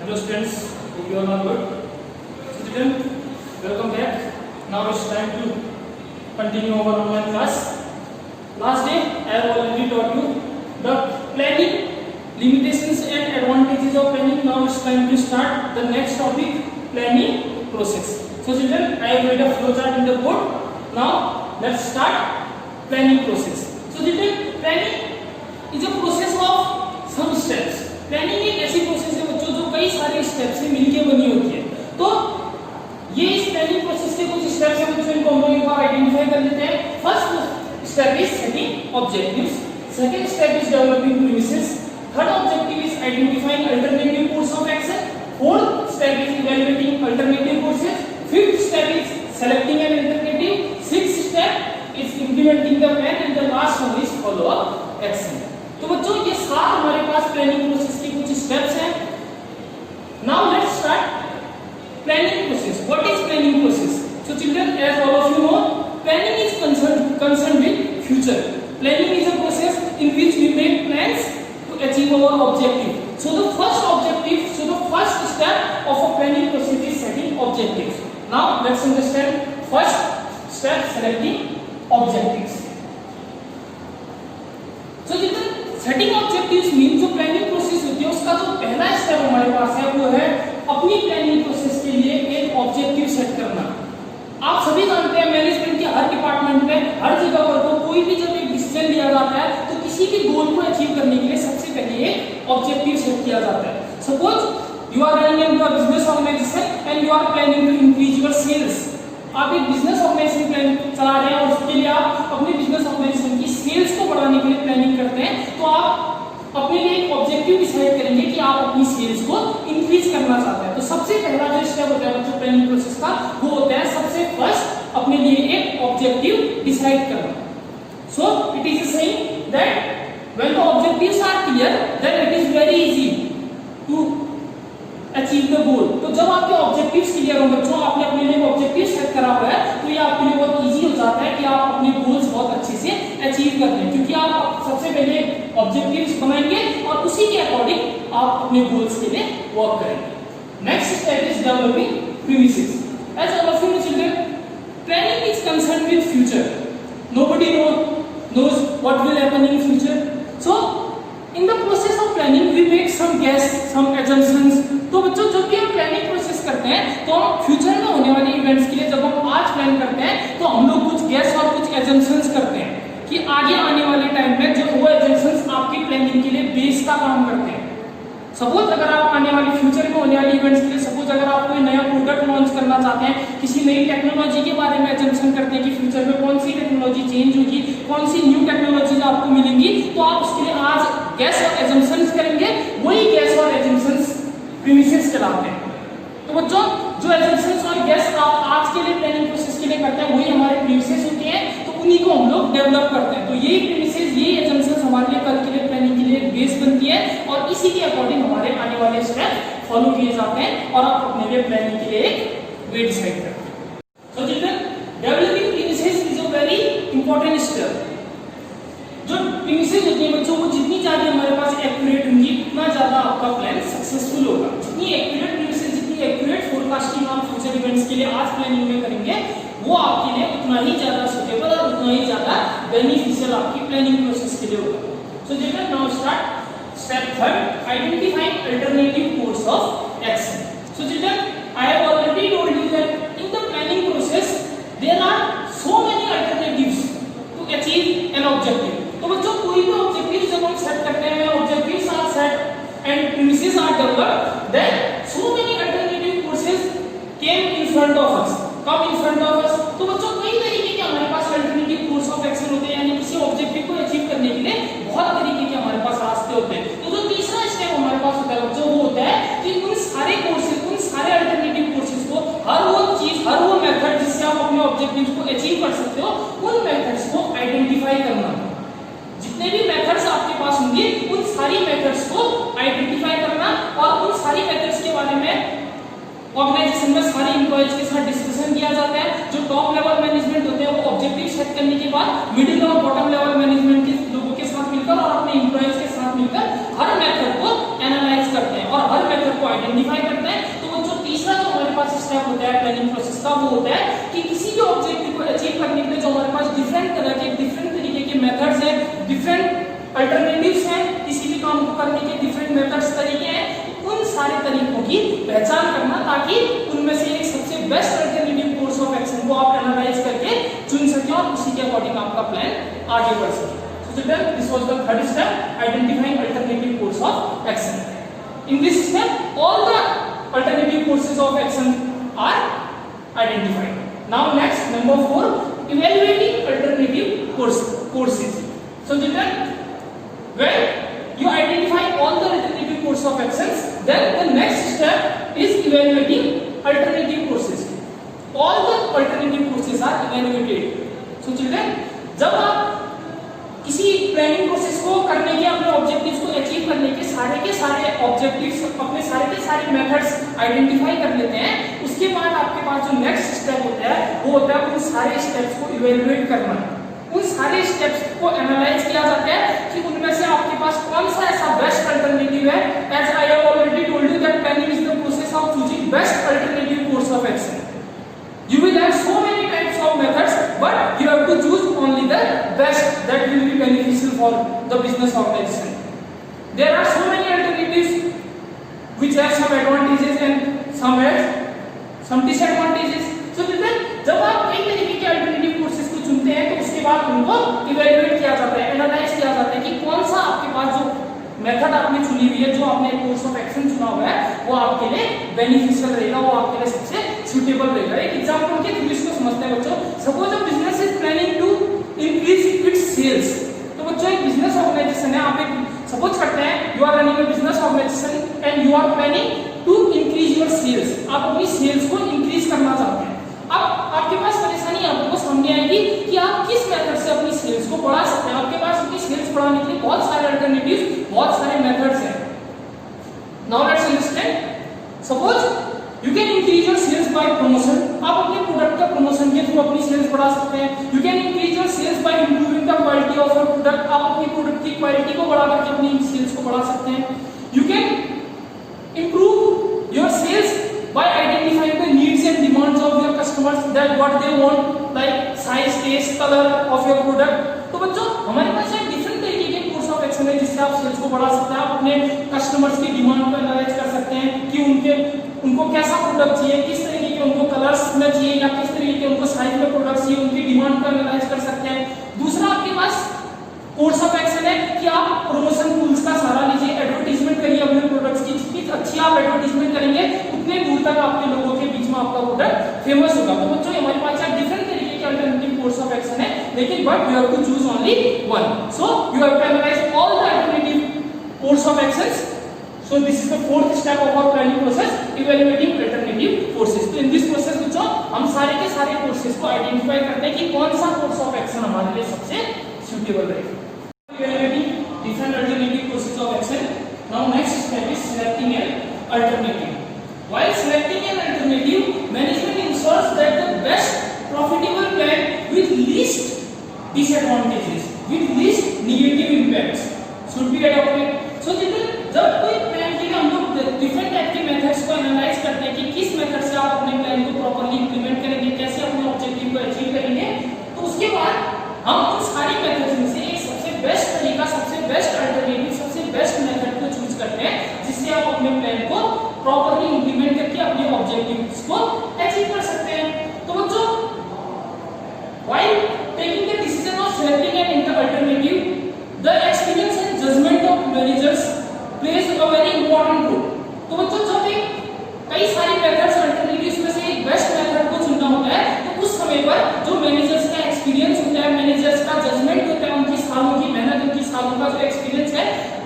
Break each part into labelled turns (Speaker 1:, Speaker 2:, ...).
Speaker 1: Hello students, hope you all are good. Students, welcome back. Now it's time to continue our online class. Last day I have already taught you the planning, limitations and advantages of planning. Now it's time to start the next topic, planning process. So children, I have made a flow chart in the board. Now let's start planning process. So children, planning is a process of some steps. Planning एक ऐसी process है बच्चों जो कई सारे step से मिलकर बनी होती है। तो ये इस प्लानिंग प्रोसेस के कुछ स्टेप्स हैं बच्चों, इनको हम लोग एक बार आइडेंटिफाई कर लेते हैं। First step is setting objectives, second step is developing premises, third objective is identifying alternative course of action, fourth step is evaluating alternative courses, fifth step is selecting an alternative, sixth step is implementing the plan and the last one is follow up action. तो बच्चों ये सात हमारे पास planning process के कुछ steps हैं। Now let's start planning process. What is planning process? So children, as all of you know, planning is concerned with future. Planning is a process in which we make plans to achieve our objective. So the first step of a planning process is setting objectives. Now let's understand first step, selecting objectives. So children, setting objectives mean जो planning process होती है उसका जो पहला step हमारे पास है वो है अपनी प्लानिंग प्रोसेस के लिए एक ऑब्जेक्टिव सेट करना। आप सभी जानते हैं मैनेजमेंट के हर डिपार्टमेंट में हर जगह पर तो कोई भी जब एक डिसीजन लिया जाता है तो किसी भी गोल को अचीव करने के लिए सबसे पहले एक ऑब्जेक्टिव सेट किया जाता है। Suppose you are running in a business organisation and you are planning to increase your sales. आप एक बिजनेस ऑर्गेनाइजेशन प्लान चला रहे हैं और उसके लिए आप अपने बिजनेस ऑर्गेनाइजेशन की सेल्स को बढ़ाने के लिए प्लानिंग करते हैं, तो आप अपने लिए एक ऑब्जेक्टिव डिसाइड करेंगे कि आप अपनी सेल्स को इंक्रीज करना चाहते हैं। तो सबसे पहला जो स्टेप होता है बच्चों प्लानिंग प्रोसेस का वो होता है सबसे फर्स्ट अपने लिए एक ऑब्जेक्टिव डिसाइड करना। So it is saying that when the objectives are clear then it is very easy to achieve the goal. तो जब आपके ऑब्जेक्टिव्स क्लियर हो बच्चों, आपने अपने लिए ऑब्जेक्टिव सेट करा हुआ है, तो ये आपके लिए बहुत इजी हो जाता है कि आप अपने गोल्स बहुत अच्छे से अचीव करते हैं, क्योंकि आप सबसे पहले ऑब्जेक्टिव्स बनाएंगे और उसी के अकॉर्डिंग आप अपने गोल्स के लिए वर्क करेंगे। Next step is developing premises. As all of you know children, planning is concerned with future. Nobody knows what will happen in future. So in the process of planning we make some guess, some assumptions. तो बच्चों जब भी हम planning process करते हैं तो हम future में होने वाले इवेंट्स के लिए जब हम आज प्लान करते हैं तो हम लोग कुछ गेस और कुछ एजम्पशंस करते हैं कि आगे आने वाले टाइम में जो वो एजम्पशंस आपकी प्लानिंग के लिए बेस का काम करते हैं। सपोज अगर आप आने वाले फ्यूचर में होने वाले इवेंट्स के लिए सपोज अगर आप कोई नया प्रोडक्ट लॉन्च करना चाहते हैं, किसी नई टेक्नोलॉजी के बारे में एजम्पशन करते हैं कि फ्यूचर में कौन सी टेक्नोलॉजी चेंज होगी, कौन सी न्यू टेक्नोलॉजीज आपको मिलेंगी, तो आप उसके लिए आज गेस और एजम्पशंस करेंगे। वही गेस और एजम्पशंस प्रीमिसेस कहलाते हैं। तो बच्चों जो एजम्पशंस और गेस आप आज के लिए प्लानिंग प्रोसेस के लिए करते हैं वही हमारे प्रीमिसेस होते हैं, तो उन्हीं को हम लोग डेवलप करते हैं। तो यही प्रीमिसेस, यही एजम्पशंस हमारे लिए कल के लिए प्लानिंग के लिए बेस बनती है और इसी के अकॉर्डिंग हमारे आने वाले स्टेप फॉलो किए जाते हैं और आप अपने लिए प्लानिंग के लिए एक वे डिसाइड करते हैं। So children, developing premises is a very important step. जो प्रीमिसेस होती है बच्चों वो जितनी ज्यादा हमारे पास एक्यूरेट होंगी उतना ज्यादा आपका प्लान सक्सेसफुल होगा। जितनी एक्यूरेट प्रीमिसेस, जितनी एक्यूरेट फोरकास्टिंग आप फ्यूचर इवेंट्स के लिए आज प्लानिंग में करेंगे वो आपके लिए उतना ही ज्यादा सूटेबल और उतना ही ज्यादा बेनिफिशियल आपकी प्लानिंग प्रोसेस के लिए होगा। So children, now start step third, identifying alternative course of action. So children, I have already told you that in the planning process there are so many alternatives to achieve an objective. तो बच्चों कोई भी objective जब हम set करते हैं, objectives are set and premises are developed, then so many alternative courses came in front of us. Come in front of us, तो बच्चों कई तरीके के हमारे पास अल्टरनेटिव कोर्स ऑफ एक्शन होते हैं, यानी किसी ऑब्जेक्टिव को अचीव करने के लिए बहुत तरीके के हमारे पास रास्ते होते हैं। तो जो तीसरा स्टेप हमारे पास होता है बच्चों वो होता है कि उन सारे कोर्सेज, उन सारे अल्टरनेटिव कोर्सेज को, हर वो चीज, हर वो मेथड जिससे आप अपने ऑब्जेक्टिव्स को अचीव कर सकते हो, उन मेथड्स को आइडेंटिफाई करना। जितने भी मेथड्स आपके पास होंगे उन सारी मेथड्स को आइडेंटिफाई करना और उन सारी मेथड्स के बारे में ऑर्गेनाइजेशन में सारे एम्प्लॉइज के साथ डिस्कशन किया जाता है। जो टॉप लेवल मैनेजमेंट होते हैं वो ऑब्जेक्टिव सेट करने के बाद मिडिल और बॉटम लेवल मैनेजमेंट के लोगों के साथ मिलकर और अपने एम्प्लॉइज के साथ मिलकर हर मेथड को एनालाइज करते हैं और हर मेथड को आइडेंटिफाई स्टेप होता है प्लानिंग प्रोसेस का, वो होता है कि किसी भी ऑब्जेक्टिव को अचीव करने के लिए जो हमारे पास डिफरेंट तरह के डिफरेंट तरीके के मेथड्स हैं, डिफरेंट अल्टरनेटिव्स हैं, किसी भी काम को करने के डिफरेंट मेथड्स तरीके हैं, उन सारे तरीकों की पहचान करना ताकि उनमें से एक सबसे best alternative course of action को आप एनालाइज करके चुन सकें और उसी के अकॉर्डिंग आपका प्लान आगे बढ़ सके। So children, this was the third step, identifying alternative course of action. In this step, all the alternative courses of action are identified. Now next, number 4, evaluating alternative courses. So children, when you identify all the alternative course of actions, then the next step is evaluating alternative courses. All the alternative courses are evaluated. So children, जब आप किसी planning process को करने के, अपने objectives को achieve करने के सारे ऑब्जेक्टिव्स, अपने सारे के सारे मेथड्स आइडेंटिफाई कर लेते हैं, उसके बाद आपके पास जो नेक्स्ट स्टेप होता है वो होता है उन सारे स्टेप्स को इवैल्यूएट करना। उन सारे स्टेप्स को एनालाइज किया जाता है कि उनमें से आपके पास कौन सा ऐसा बेस्ट अल्टरनेटिव है। As I have already told you that planning is the process of choosing best alternative course of action. You will have so many types of methods, but you have to choose only the best that will be beneficial for the business organization. There are so many alternatives which have some advantages and some disadvantages. So then, जब आप कई तरीके के alternative courses को चुनते हैं तो उसके बाद उनको इवैल्यूएट किया जाता है, एनालाइज किया जाता है कि कौन सा आपके पास जो मेथड आपने चुनी हुई है, जो आपने कोर्स ऑफ एक्शन चुना हुआ है, वो आपके लिए बेनिफिशियल रहेगा, वो आपके लिए सबसे सुटेबल रहेगा। एक एग्जांपल के थ्रू इसको समझते हैं बच्चों। Suppose a business is planning to increase its sales. तो बच्चों एक बिजनेस ऑर्गेनाइजेशन है, आप एक सपोज करते हैं you are running a business organisation and you are planning to increase your sales. आप अपनी सेल्स को इंक्रीज करना चाहते हैं। अब आपके पास परेशानी आपको सामने आएगी कि आप किस मेथड से अपनी सेल्स को बढ़ा सकते हैं। आपके पास अपनी सेल्स बढ़ाने के लिए बहुत सारे अल्टरनेटिव्स, बहुत सारे मेथड्स हैं। Now let's understand. Suppose you can increase your sales by promotion. आप अपने प्रोडक्ट का प्रमोशन के थ्रू अपनी सेल्स बढ़ा सकते हैं। You can increase your sales by improving the quality of your product. आप अपनी प्रोडक्ट की क्वालिटी को बढ़ा करके अपनी सेल्स को बढ़ा सकते हैं। You can improve your sales by identifying the needs and demands of your customers, that what they want, like size, taste, color of your product. तो बच्चों हमारे पास एक डिफरेंट तरीके के कोर्स ऑफ एक्शन है जिससे आप सेल्स को बढ़ा सकते हैं। आप अपने कस्टमर्स की डिमांड को एनालाइज कर सकते हैं कि उनको कैसा प्रोडक्ट चाहिए, किस तरीके के उनको कलर्स में चाहिए या किस तरीके के उनको साइज में प्रोडक्ट चाहिए, उनकी डिमांड को एनालाइज कर सकते हैं। दूसरा आपके पास कोर्स ऑफ एक्शन है कि आप प्रमोशन टूल्स का सहारा लीजिए, एडवर्टाइजमेंट करिए अपने प्रोडक्ट्स की। जितनी अच्छी आप एडवर्टाइजमेंट करेंगे उतने दूर तक आपके लोगों के बीच में आपका प्रोडक्ट फेमस होगा। तो बच्चों हमारे पास डिफरेंट तरीके के अल्टरनेटिव कोर्स ऑफ एक्शन है, लेकिन but you have to choose only one. So you have to analyse all the alternative course of actions. So this is the fourth step of our planning process, evaluating alternative courses. तो in this process बच्चों हम सारे के सारे courses को identify करते हैं कि कौन सा कोर्स ऑफ एक्शन हमारे लिए सबसे suitable रहेगा। Evaluating different alternative courses of action. Now next step is selecting an alternative. While selecting an alternative, management ensures that the best profitable plan with least disadvantages, with least negative impacts should be adopted. So जब कोई plan के लिए हम लोग different type के methods को analyse करते हैं कि किस मेथड से आप अपने प्लान को प्रॉपर्ली इंप्लीमेंट करेंगे, कैसे अपने ऑब्जेक्टिव को अचीव करेंगे, तो उसके बाद हम उन सारी मेथड्स में से एक सबसे बेस्ट तरीका, सबसे बेस्ट अल्टरनेटिव, सबसे बेस्ट मेथड को चूज करते हैं जिससे आप अपने प्लान को प्रॉपर्ली इंप्लीमेंट करके अपने ऑब्जेक्टिव्स को अचीव कर सकते हैं। तो बच्चों while taking the decision of selecting an alternative, the experience and judgement of managers plays a very important role. तो बच्चों जब भी कई सारी मेथड्स अल्टरनेटिव्स में से एक बेस्ट मेथड को चुनना होता है तो उस समय पर जो मैनेजर्स का एक्सपीरियंस होता है, मैनेजर्स का जजमेंट होता है, उनकी सालों की मेहनत, उनकी सालों का जो एक्सपीरियंस है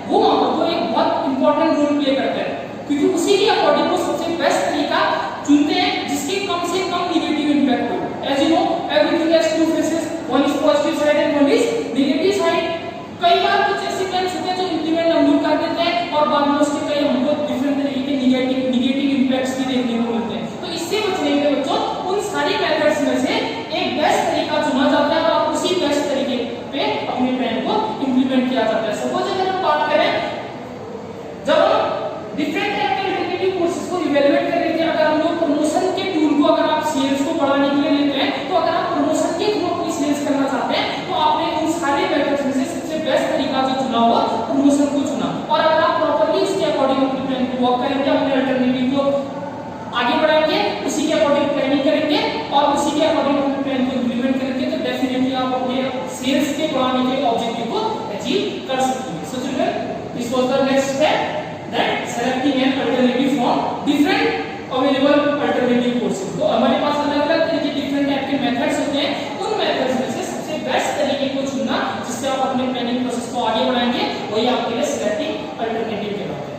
Speaker 1: वो एक बहुत इंपॉर्टेंट रोल प्ले करता है, क्योंकि उसी के अकॉर्डिंग वो सबसे बेस्ट तरीका चुनते हैं जिसके कम से कम नेगेटिव इंपैक्ट हो। As you know everything has two faces, one is positive side and one is negative side. कई बार कुछ ऐसे प्लान्स होते हैं जो इंप्लीमेंट हम लोग कर देते हैं और बाद में उसके कई हमको डिफरेंट तरीके के नेगेटिव इंपैक्ट्स भी देखने को मिलते हैं। तो इससे बचने के लिए बच्चों उन सारी मेथड्स में से एक बेस्ट तरीका चुना जाता है और उसी बेस्ट तरीके पे अपने प्लान को इंप्लीमेंट किया जाता है। सपोज अगर हम बात करें, जब हम डिफरेंट टाइप के अल्टरनेटिव कोर्सेज को इवैल्यूएट कर रहे थे, अगर हम लोग प्रमोशन के अगर आप सेल्स को बढ़ाने के लिए लेते हैं, तो अगर आप प्रमोशन के थ्रू अपनी सेल्स करना चाहते हैं, तो आपने उन सारे मेथड्स में से सबसे बेस्ट तरीका जो चुना हुआ प्रमोशन को चुना। और अगर आप प्रॉपर्ली उसके अकॉर्डिंग अपने प्लान को वर्क करेंगे, अपने अल्टरनेटिव को आगे बढ़ाएंगे, उसी के अकॉर्डिंग प्लानिंग करेंगे और उसी के अकॉर्डिंग अपने प्लान को इंप्लीमेंट करेंगे, तो डेफिनेटली आप अपने सेल्स के बढ़ाने के ऑब्जेक्टिव को अचीव कर सकते हैं। सो children, this was the next step, that selecting an alternative from different available alternative courses. तो हमारे पास अलग-अलग तरह के डिफरेंट टाइप के मेथड्स होते हैं, उन मेथड्स में से सबसे बेस्ट तरीके को चुनना जिससे आप अपने प्लानिंग प्रोसेस को आगे बढ़ाएंगे, वही आपके लिए सेलेक्टिंग अल्टरनेटिव कहलाता है।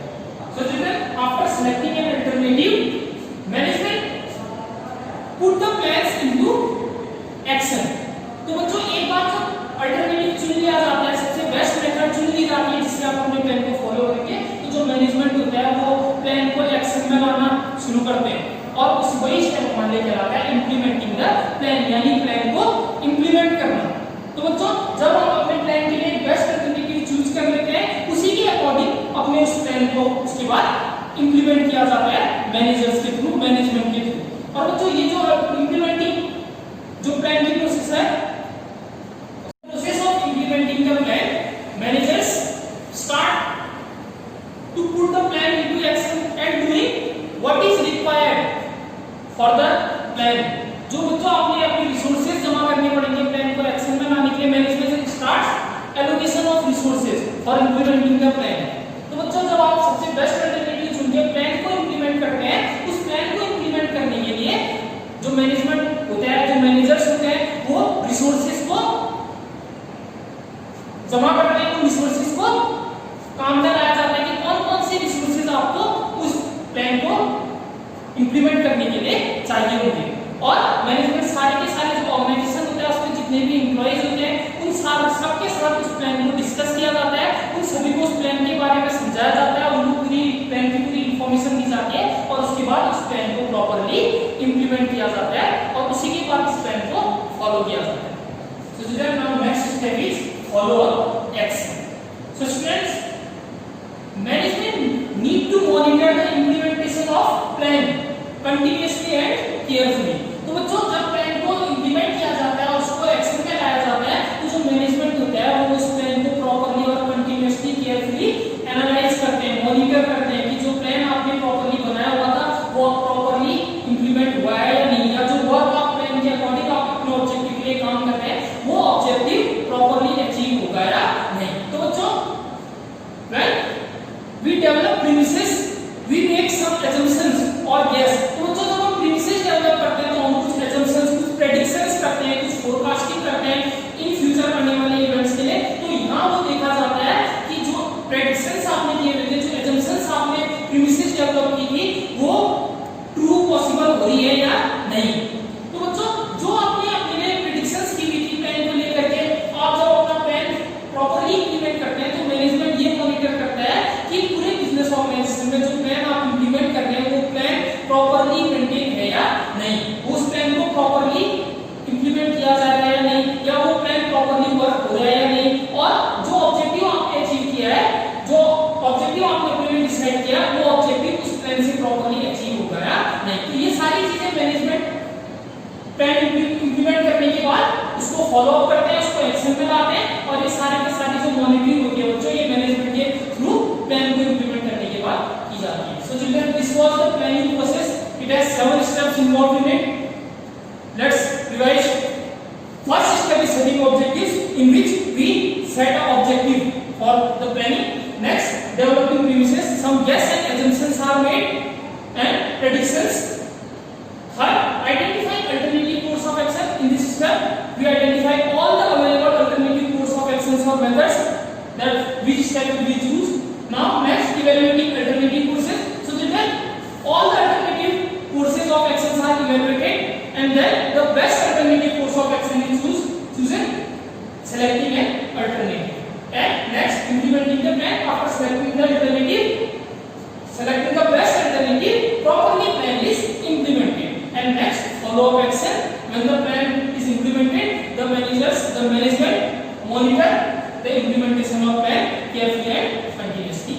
Speaker 1: So children, after selecting an alternative, management put the plans into action. तो बच्चों, एक बार जब अल्टरनेटिव चुन लिया जाता है, सबसे बेस्ट मेथड चुन ली जाती है जिससे आप अपने प्लान को फॉलो करेंगे, तो जो मैनेजमेंट होता है वो प्लान को एक्शन में लाना शुरू करते हैं और उस वही स्टेप मान ले कहलाता है इंप्लीमेंटिंग द प्लान, यानी प्लान को इंप्लीमेंट करना। तो बच्चों, जब हम अपने प्लान के लिए बेस्ट अल्टरनेटिव चूज कर लेते हैं, उसी के अकॉर्डिंग अपने उस प्लान को उसके बाद इंप्लीमेंट किया जाता है मैनेजर्स के थ्रू, मैनेजमेंट के थ्रू। और बच्चों, ये जो इंप्लीमेंटिंग जो प्लान की प्रोसेस है, process of implementing the plan, managers start to put the plan into action and doing what is required for the plan। जो बच्चों आपने अपने रिसोर्सेज जमा करने पड़ेंगे प्लान को एक्शन में लाने के लिए, management starts allocation of resources for implementing the plan. तो बच्चों, जब आप सबसे बेस्ट अल्टरनेटिव चुन के प्लान को इंप्लीमेंट करते हैं, उस प्लान को इंप्लीमेंट करने के लिए जो मैनेजमेंट होता है, जो मैनेजर्स होते हैं, वो रिसोर्सेज को जमा करते हैं, उन रिसोर्सेज को काम में लाया जाता है कि कौन-कौन से रिसोर्सेज आपको उस प्लान को इंप्लीमेंट करने के लिए चाहिए होंगे। और मैनेजमेंट सारे के सारे जो ऑर्गेनाइजेशन होता है, उसमें जितने भी एम्प्लॉइज होते हैं, उन सबके साथ उस प्लान को डिस्कस किया जाता है, उन सभी को उस प्लान के बारे में समझाया जाता है, उनको पूरी प्लान की पूरी इंफॉर्मेशन दी जाती है और उसके बाद उस प्लान को प्रॉपर्ली इंप्लीमेंट किया जाता है और उसी के बाद उस प्लान को फॉलो किया जाता है। So student, now next step is follow up action. So students, management need to monitor the implementation of plan continuously and carefully। तो बच्चों, जब प्लान को इंप्लीमेंट किया जाता है और उसको एक्शन में लाया जाता है, तो जो मैनेजमेंट होता है वो उस प्लान को प्रॉपर्ली और कंटिन्यूअसली केयरफुली एनालाइज करते हैं, मॉनिटर करते हैं कि जो प्लान आपने प्रॉपर्ली बनाया हुआ था वो प्रॉपर्ली इंप्लीमेंट हुआ है या नहीं, या जो वर्क आप प्लान के अकॉर्डिंग आप अपने ऑब्जेक्टिव के लिए काम कर रहे हैं वो ऑब्जेक्टिव प्रॉपर्ली अचीव होगा या नहीं। तो बच्चों, right, we develop premises, we make some assumptions or guess। तो बच्चों, जब हम premises develop करते हैं तो हम कुछ assumptions, कुछ predictions करते हैं, कुछ forecasting करते हैं इन फ्यूचर आने वाले इवेंट्स के लिए। तो यहाँ वो देखा जाता है कि जो predictions आपने किए हुए थे, जो assumptions आपने premises develop की थी, वो true possible हो रही है या नहीं। तो बच्चों, जो आपने अपने लिए predictions की हुई थी प्लान को लेकर के, आप जब अपना प्लान प्रॉपर्ली इंप्लीमेंट करते हैं तो मैनेजमेंट ये मॉनिटर करता है कि पूरे बिजनेस ऑर्गेनाइजेशन में जो प्लान आप इंप्लीमेंट कर रहे हैं वो प्लान प्रॉपर्ली मेंटेन है या नहीं, उस प्लान को प्रॉपर्ली इंप्लीमेंट किया जा रहा है या नहीं, या वो प्लान प्रॉपर्ली वर्क हो रहा है या नहीं, और जो ऑब्जेक्टिव आपने अचीव किया है, जो ऑब्जेक्टिव आपने अपने लिए डिसाइड किया, वो ऑब्जेक्टिव उस प्लान से प्रॉपर्ली अचीव होगा या नहीं। तो ये सारी चीजें मैनेजमेंट प्लान इंप्लीमेंट करने के बाद उसको फॉलो अप करते हैं, उसको एक्शन में लाते हैं, और ये सारे के सारी जो मॉनिटरिंग होती है बच्चों, ये मैनेजमेंट के थ्रू प्लान को इंप्लीमेंट करने के बाद की जाती है। So children, this was the planning process, it has 7 steps involved in it. Let's revise. First step is setting objectives, in which we set a objective for the planning. Next, developing premises, some guess and assumptions are made and predictions। Third, identifying alternative course of action। In this step, we identify all the available alternative course of actions or methods that which step will we choose। Now, next, evaluating alternative courses। So, children, all the alternative courses of actions are evaluated, and then the best alternative course of action is chosen, selecting an alternative। And next, implementing the plan after selecting the alternative, selecting the best alternative, properly plan is implemented। And next, follow up action। When the plan is implemented, the management monitor the implementation of plan carefully and continuously।